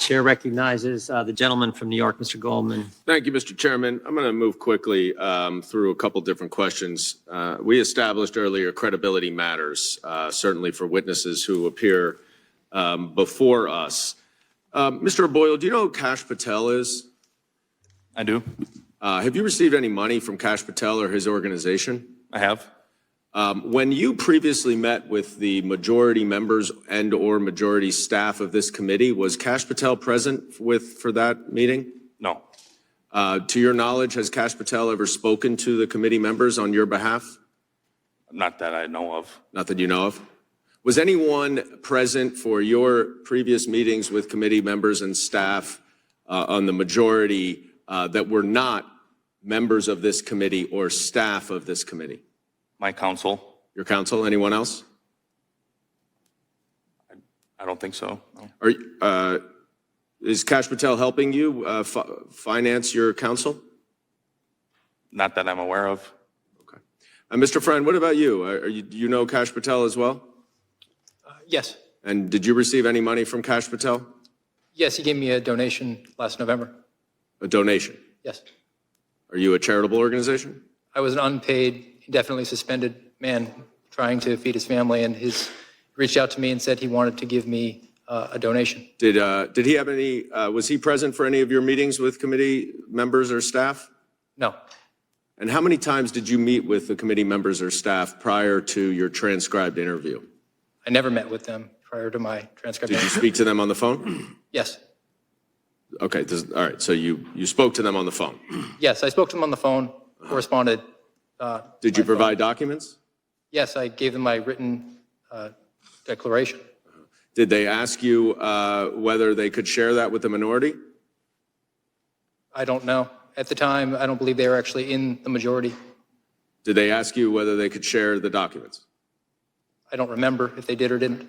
Chair recognizes the gentleman from New York, Mr. Goldman. Thank you, Mr. Chairman. I'm going to move quickly through a couple different questions. We established earlier credibility matters, certainly for witnesses who appear before us. Mr. Boyle, do you know who Kash Patel is? I do. Have you received any money from Kash Patel or his organization? I have. When you previously met with the majority members and or majority staff of this committee, was Kash Patel present for that meeting? No. To your knowledge, has Kash Patel ever spoken to the committee members on your behalf? Not that I know of. Not that you know of. Was anyone present for your previous meetings with committee members and staff on the majority that were not members of this committee or staff of this committee? My counsel. Your counsel? Anyone else? I don't think so. No. Is Kash Patel helping you finance your counsel? Not that I'm aware of. Okay. Mr. Friend, what about you? Do you know Kash Patel as well? Yes. And did you receive any money from Kash Patel? Yes, he gave me a donation last November. A donation? Yes. Are you a charitable organization? I was an unpaid, indefinitely suspended man trying to feed his family, and he reached out to me and said he wanted to give me a donation. Did he have any, was he present for any of your meetings with committee members or staff? No. And how many times did you meet with the committee members or staff prior to your transcribed interview? I never met with them prior to my transcript. Did you speak to them on the phone? Yes. Okay, all right, so you spoke to them on the phone? Yes, I spoke to them on the phone, corresponded. Did you provide documents? Yes, I gave them my written declaration. Did they ask you whether they could share that with the minority? I don't know. At the time, I don't believe they were actually in the majority. Did they ask you whether they could share the documents? I don't remember if they did or didn't.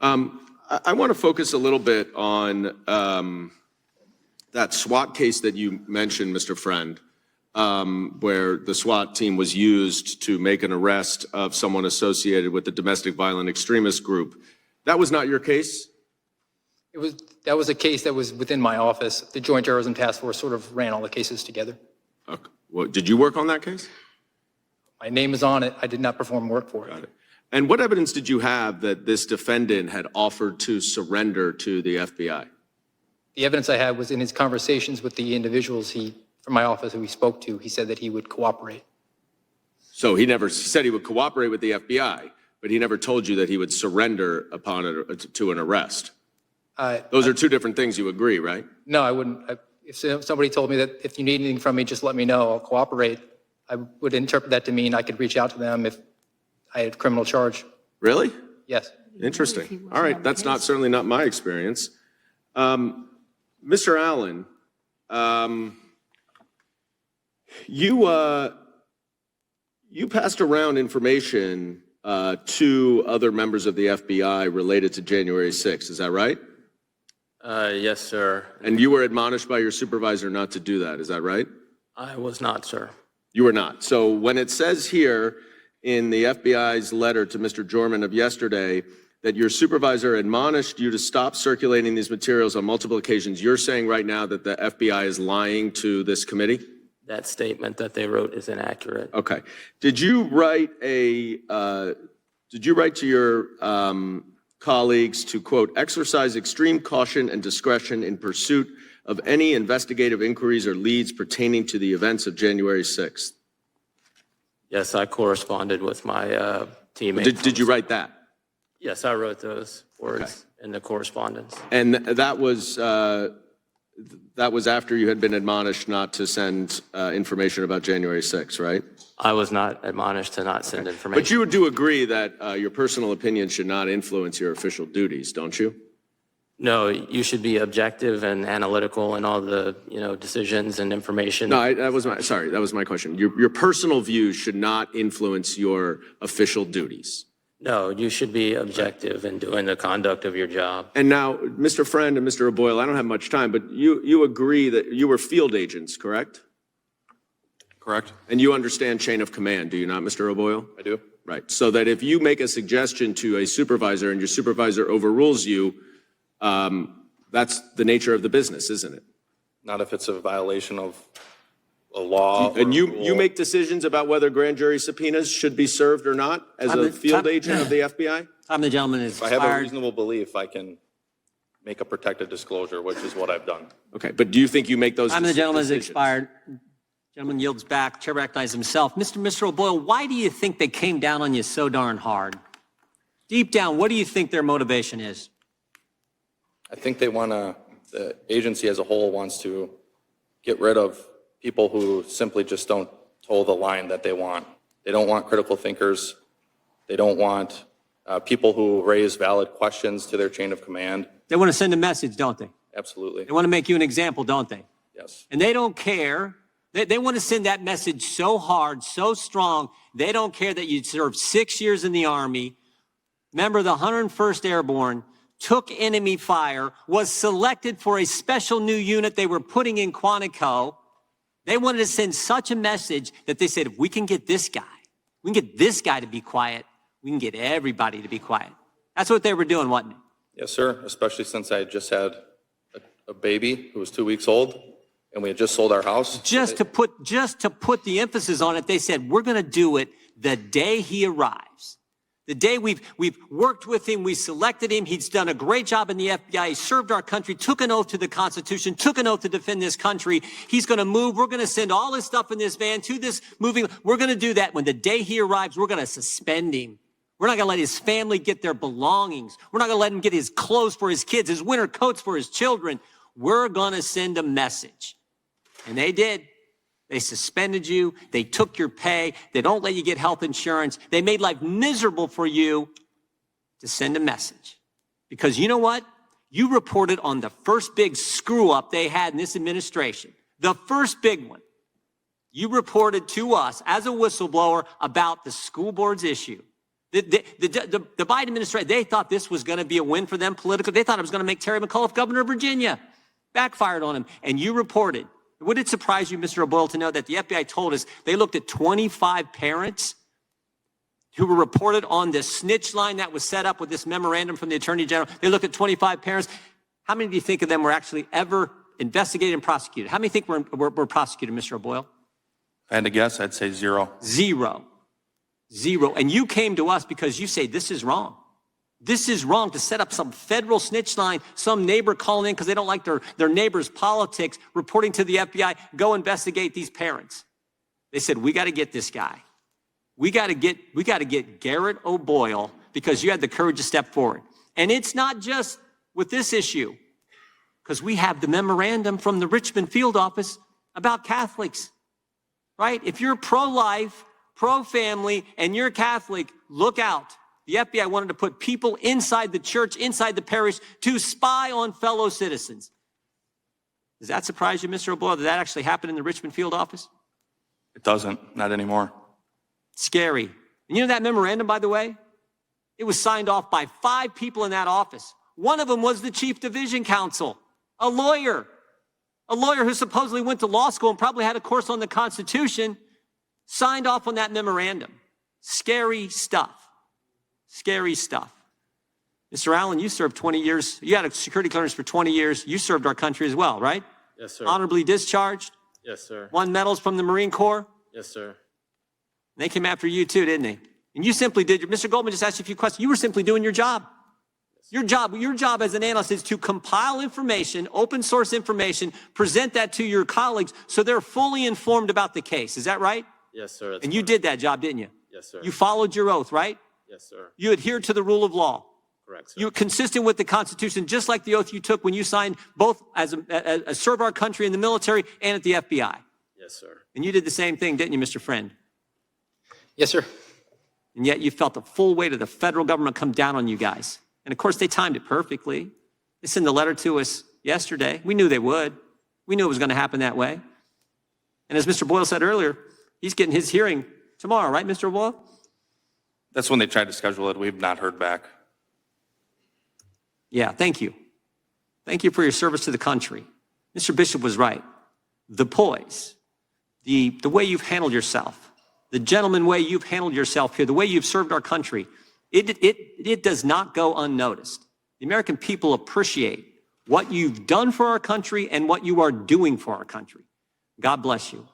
I want to focus a little bit on that SWAT case that you mentioned, Mr. Friend, where the SWAT team was used to make an arrest of someone associated with the domestic violent extremist group. That was not your case? That was a case that was within my office. The Joint Terrorism Task Force sort of ran all the cases together. Okay. Well, did you work on that case? My name is on it. I did not perform work for it. Got it. And what evidence did you have that this defendant had offered to surrender to the FBI? The evidence I had was in his conversations with the individuals from my office who he spoke to. He said that he would cooperate. So he said he would cooperate with the FBI, but he never told you that he would surrender to an arrest. Those are two different things, you agree, right? No, I wouldn't. If somebody told me that if you need anything from me, just let me know, I'll cooperate, I would interpret that to mean I could reach out to them if I had a criminal charge. Really? Yes. Interesting. All right, that's certainly not my experience. Mr. Allen, you passed around information to other members of the FBI related to January 6th, is that right? Yes, sir. And you were admonished by your supervisor not to do that, is that right? I was not, sir. You were not. So when it says here in the FBI's letter to Mr. Jorman of yesterday that your supervisor admonished you to stop circulating these materials on multiple occasions, you're saying right now that the FBI is lying to this committee? That statement that they wrote is inaccurate. Okay. Did you write to your colleagues to, quote, exercise extreme caution and discretion in pursuit of any investigative inquiries or leads pertaining to the events of January 6th? Yes, I corresponded with my teammates. Did you write that? Yes, I wrote those words in the correspondence. And that was after you had been admonished not to send information about January 6th, right? I was not admonished to not send information. But you do agree that your personal opinion should not influence your official duties, don't you? No, you should be objective and analytical in all the, decisions and information. No, that was my question. Your personal views should not influence your official duties. No, you should be objective in doing the conduct of your job. And now, Mr. Friend and Mr. O'Boyle, I don't have much time, but you agree that you were field agents, correct? Correct. And you understand chain of command, do you not, Mr. O'Boyle? I do. Right. So that if you make a suggestion to a supervisor and your supervisor overrules you, That's the nature of the business, isn't it? Not if it's a violation of a law. or And you rule. make decisions about whether grand jury subpoenas should be served or not as a field agent of the FBI? Time the gentleman is If I have a expired. reasonable belief, I can make a protected disclosure, which is what I've done. Okay, but do you think you make those Time of the gentleman is decisions? expired. Gentleman yields back. Chair recognizes himself. Mr. O'Boyle, why do you think they came down on you so darn hard? Deep down, what do you think their motivation is? I think the agency as a whole wants to get rid of people who simply just don't toe the line that they want. They don't want critical thinkers. They don't want people who raise valid questions to their chain of command. They want to send a message, don't they? Absolutely. They want to make you an example, don't they? Yes. And they don't care. They want to send that message so hard, so strong. They don't care that you served 6 years in the Army, member of the 101st Airborne, took enemy fire, was selected for a special new unit they were putting in Quantico. They wanted to send such a message that they said, if we can get this guy, we can get this guy to be quiet, we can get everybody to be quiet. That's what they were doing, wasn't it? Yes, sir. Especially since I just had a baby who was 2 weeks old and we had just sold our house. Just to put the emphasis on it, they said, we're going to do it the day he arrives. The day we've worked with him, we selected him, he's done a great job in the FBI, he served our country, took an oath to the Constitution, took an oath to defend this country. He's going to move, we're going to send all his stuff in this van to this moving. We're going to do that. When the day he arrives, we're going to suspend him. We're not going to let his family get their belongings. We're not going to let him get his clothes for his kids, his winter coats for his children. We're going to send a message. And they did. They suspended you. They took your pay. They don't let you get health insurance. They made life miserable for you to send a message. Because you know what? You reported on the first big screw up they had in this administration. The first big one. You reported to us as a whistleblower about the school board's issue. The Biden administration, they thought this was going to be a win for them politically. They thought it was going to make Terry McAuliffe governor of Virginia. Backfired on him. And you reported. Would it surprise you, Mr. O'Boyle, to know that the FBI told us they looked at 25 parents who were reported on this snitch line that was set up with this memorandum from the Attorney General? They looked at 25 parents. How many do you think of them were actually ever investigated and prosecuted? How many think were prosecuted, Mr. O'Boyle? If I had to guess, I'd say 0. Zero. And you came to us because you say this is wrong. This is wrong to set up some federal snitch line, some neighbor calling in because they don't like their neighbor's politics, reporting to the FBI, go investigate these parents. They said, we got to get this guy. We got to get Garrett O'Boyle because you had the courage to step forward. And it's not just with this issue, because we have the memorandum from the Richmond field office about Catholics, right? If you're pro-life, pro-family, and you're Catholic, look out. The FBI wanted to put people inside the church, inside the parish, to spy on fellow citizens. Does that surprise you, Mr. O'Boyle, that actually happened in the Richmond field office? It doesn't, not anymore. Scary. And you know that memorandum, by the way? It was signed off by 5 people in that office. One of them was the chief division counsel, a lawyer who supposedly went to law school and probably had a course on the Constitution, signed off on that memorandum. Scary stuff. Scary stuff. Mr. Allen, you served 20 years. You had a security clearance for 20 years. You served our country as well, right? Yes, sir. Honorably discharged. Yes, sir. Won medals from the Marine Corps. Yes, sir. They came after you too, didn't they? And you simply did. Mr. Goldman just asked you a few questions. You were simply doing your job. Your job as an analyst is to compile information, open source information, present that to your colleagues so they're fully informed about the case. Is that right? Yes, sir. And you did that job, didn't you? Yes, sir. You followed your oath, right? Yes, sir. You adhered to the rule of law. Correct, sir. You were consistent with the Constitution, just like the oath you took when you signed both as serve our country in the military and at the FBI. Yes, sir. And you did the same thing, didn't you, Mr. Friend? Yes, sir. And yet you felt the full weight of the federal government come down on you guys. And of course, they timed it perfectly. They sent the letter to us yesterday. We knew they would. We knew it was going to happen that way. And as Mr. Boyle said earlier, he's getting his hearing tomorrow, right, Mr. Boyle? That's when they tried to schedule it. We've not heard back. Yeah, thank you. Thank you for your service to the country. Mr. Bishop was right. The poise, the way you've handled yourself, the gentleman way you've handled yourself here, the way you've served our country, it does not go unnoticed. The American people appreciate what you've done for our country and what you are doing for our country. God bless you.